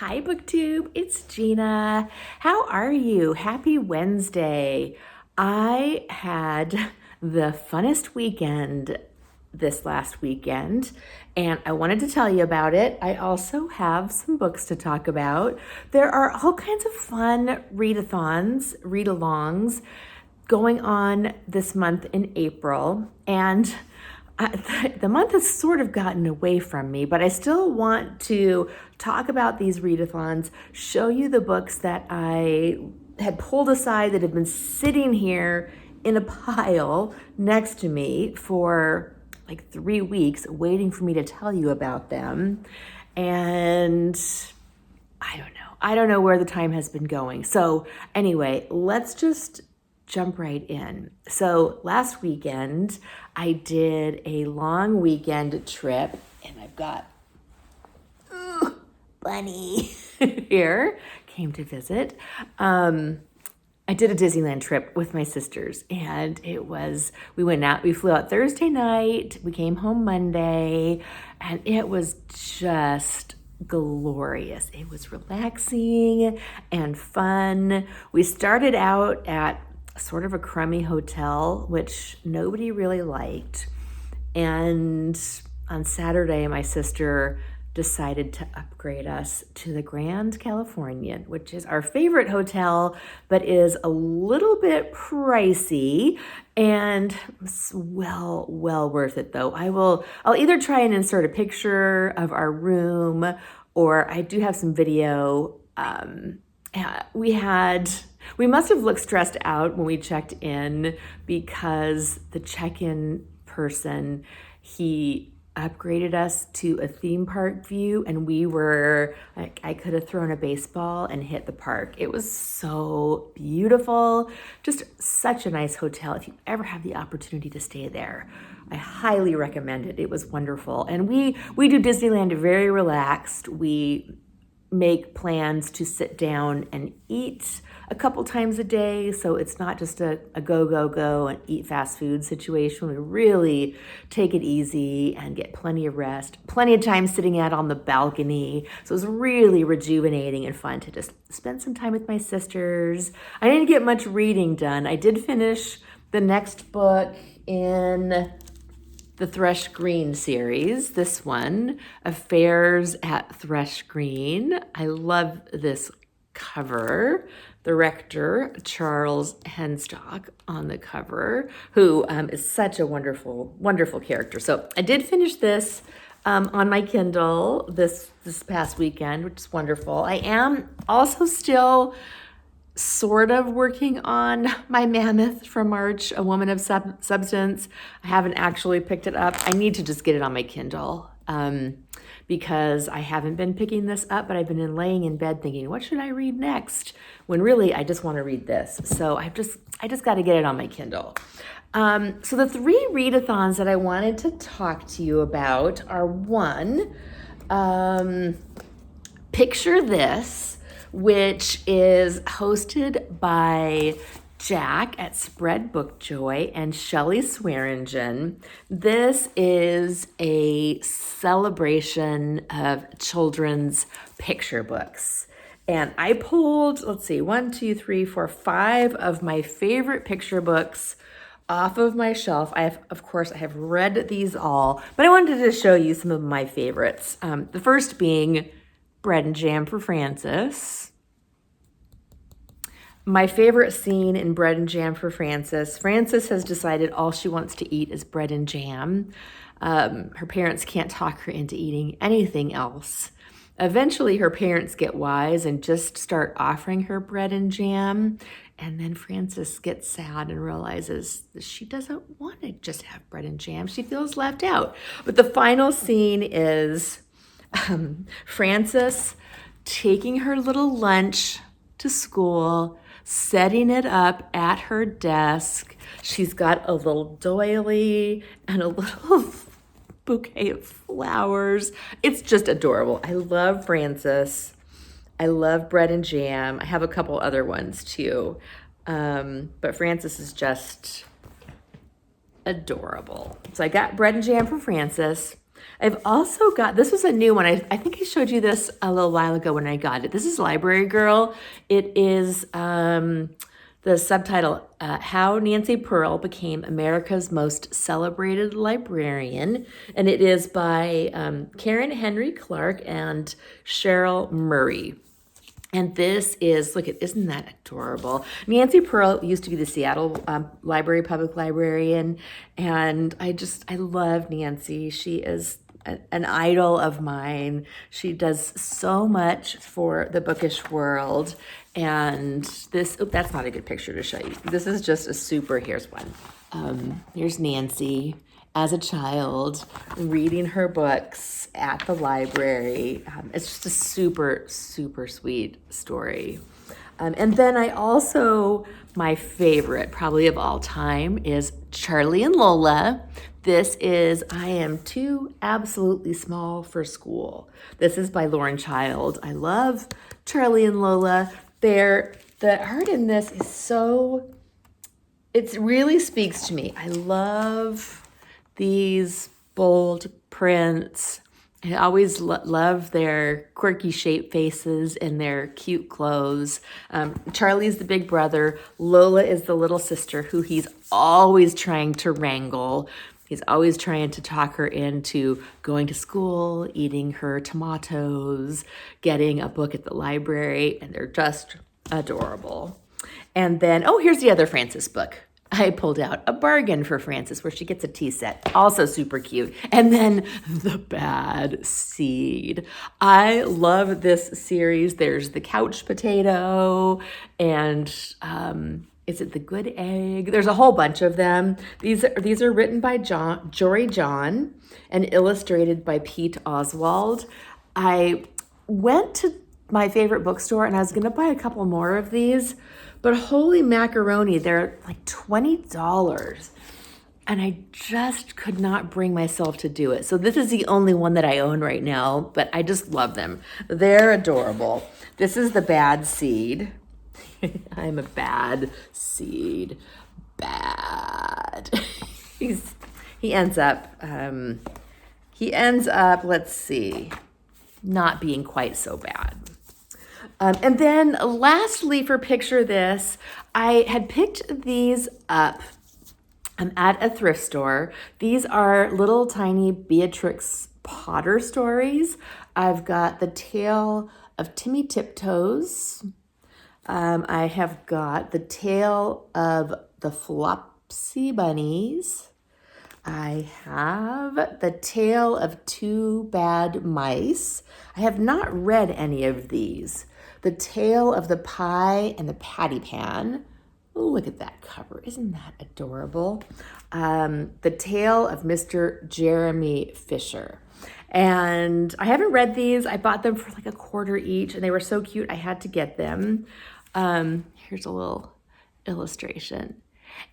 Hi, BookTube. It's Gina. How are you? Happy Wednesday. I had the funnest weekend this last weekend, and I wanted to tell you about it. I also have some books to talk about. There are all kinds of fun readathons, read-alongs going on this month in April, and the month has sort of gotten away from me, but I still want to talk about these readathons, show you the books that I had pulled aside that have been sitting here in a pile next to me for like 3 weeks, waiting for me to tell you about them. And I don't know where the time has been going. So anyway, let's just jump right in. So last weekend, I did a long weekend trip, and I've got Bunny here, came to visit. I did a Disneyland trip with my sisters, and we flew out Thursday night, we came home Monday, and it was just glorious. It was relaxing and fun. We started out at sort of a crummy hotel, which nobody really liked. And on Saturday, my sister decided to upgrade us to the Grand Californian, which is our favorite hotel, but is a little bit pricey and well worth it though. I'll either try and insert a picture of our room, or I do have some video. We must have looked stressed out when we checked in, because the check-in person, he upgraded us to a theme park view, and I could have thrown a baseball and hit the park. It was so beautiful, just such a nice hotel. If you ever have the opportunity to stay there, I highly recommend it. It was wonderful. And we do Disneyland very relaxed. We make plans to sit down and eat a couple times a day, so it's not just a go and eat fast food situation. We really take it easy and get plenty of rest, plenty of time sitting out on the balcony. So it was really rejuvenating and fun to just spend some time with my sisters. I didn't get much reading done. I did finish the next book in the Thrush Green series, this one, Affairs at Thrush Green. I love this cover. The rector, Charles Henstock, on the cover, who is such a wonderful, wonderful character. So I did finish this on my Kindle this past weekend, which is wonderful. I am also still sort of working on my mammoth from March, A Woman of Substance. I haven't actually picked it up. I need to just get it on my Kindle because I haven't been picking this up, but I've been laying in bed thinking, what should I read next? When really I just want to read this. So I just got to get it on my Kindle. So the 3 readathons that I wanted to talk to you about are, one, Picture This, which is hosted by Jack at Spread Book Joy and Shelley Swearingen. This is a celebration of children's picture books. And I pulled, 5 of my favorite picture books off of my shelf. I have read these all, but I wanted to show you some of my favorites. The first being Bread and Jam for Frances. My favorite scene in Bread and Jam for Frances. Frances has decided all she wants to eat is bread and jam. Her parents can't talk her into eating anything else. Eventually, her parents get wise and just start offering her bread and jam. And then Frances gets sad and realizes that she doesn't want to just have bread and jam. She feels left out. But the final scene is Frances taking her little lunch to school, setting it up at her desk. She's got a little doily and a little bouquet of flowers. It's just adorable. I love Frances. I love Bread and Jam. I have a couple other ones too. But Frances is just adorable. So I got Bread and Jam for Frances. I've also got, this was a new one. I think I showed you this a little while ago when I got it. This is Library Girl. It is the subtitle, How Nancy Pearl Became America's Most Celebrated Librarian. And it is by Karen Henry Clark and Cheryl Murray. And this is, look at, isn't that adorable? Nancy Pearl used to be the Seattle public librarian. And I love Nancy. She is an idol of mine. She does so much for the bookish world. And this, that's not a good picture to show you. This is just a super, here's one. Here's Nancy as a child reading her books at the library. It's just a super, super sweet story. And then I also, my favorite probably of all time is Charlie and Lola. This is I Am Too Absolutely Small for School. This is by Lauren Child. I love Charlie and Lola. The art in this is so, it really speaks to me. I love these bold prints. I always love their quirky shape faces and their cute clothes. Charlie's the big brother. Lola is the little sister who he's always trying to wrangle. He's always trying to talk her into going to school, eating her tomatoes, getting a book at the library, and they're just adorable. And then, oh, here's the other Frances book. I pulled out a bargain for Frances where she gets a tea set, also super cute. And then The Bad Seed. I love this series. There's the couch potato and is it the good egg? There's a whole bunch of them. These are written by Jory John and illustrated by Pete Oswald. I went to my favorite bookstore and I was gonna buy a couple more of these, but holy macaroni, they're like $20. And I just could not bring myself to do it. So this is the only one that I own right now, but I just love them. They're adorable. This is The Bad Seed. I'm a bad seed. Bad. He ends up, let's see, not being quite so bad. And then lastly, for Picture This, I had picked these up at a thrift store. These are little tiny Beatrix Potter stories. I've got The Tale of Timmy Tiptoes. I have got The Tale of the Flopsy Bunnies. I have The Tale of Two Bad Mice. I have not read any of these. The Tale of the Pie and the Patty Pan. Oh, look at that cover. Isn't that adorable? The Tale of Mr. Jeremy Fisher. And I haven't read these. I bought them for like $1 each and they were so cute. I had to get them. Here's a little illustration.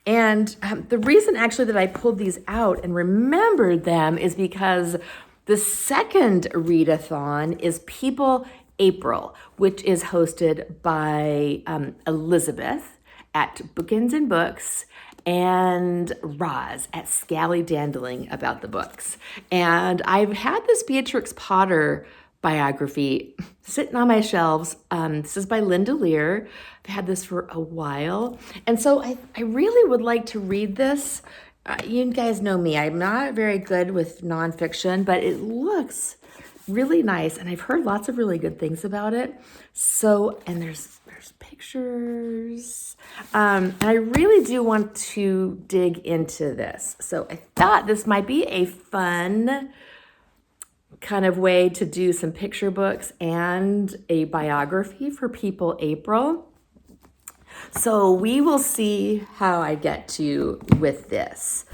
And the reason actually that I pulled these out and remembered them is because the second readathon is People April, which is hosted by Elizabeth at Bookends and Books and Roz at Scally Dandling about the books. And I've had this Beatrix Potter biography sitting on my shelves. This is by Linda Lear. I've had this for a while. And so I really would like to read this. You guys know me. I'm not very good with nonfiction, but it looks really nice. And I've heard lots of really good things about it. So, and there's pictures. And I really do want to dig into this. So I thought this might be a fun kind of way to do some picture books and a biography for People April. So we will see how I get to with this.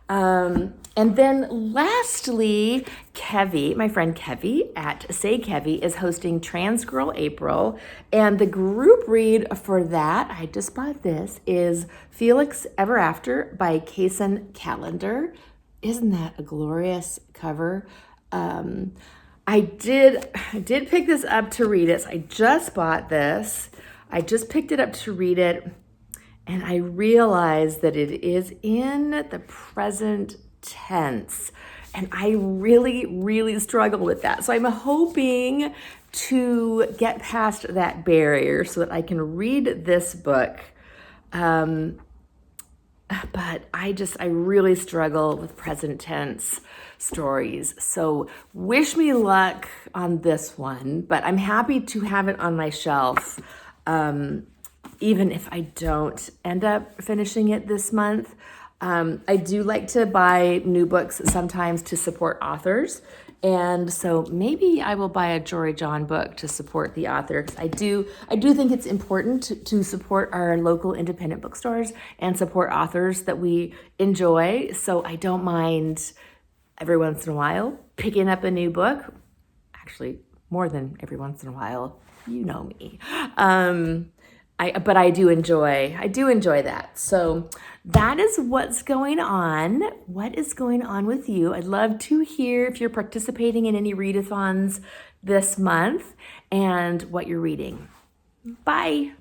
And then lastly, Kevy, my friend Kevy at Say Kevy is hosting Trans Girl April. And the group read for that, I just bought this, is Felix Ever After by Kaysen Callender. Isn't that a glorious cover? I did pick this up to read it. So I just bought this. I just picked it up to read it. And I realized that it is in the present tense. And I really, really struggle with that. So I'm hoping to get past that barrier so that I can read this book. But I really struggle with present tense stories. So wish me luck on this one, but I'm happy to have it on my shelf, even if I don't end up finishing it this month. I do like to buy new books sometimes to support authors. And so maybe I will buy a Jory John book to support the author. 'Cause I do think it's important to support our local independent bookstores and support authors that we enjoy. So I don't mind every once in a while picking up a new book. Actually, more than every once in a while. You know me. But I do enjoy that. So that is what's going on. What is going on with you? I'd love to hear if you're participating in any readathons this month and what you're reading. Bye.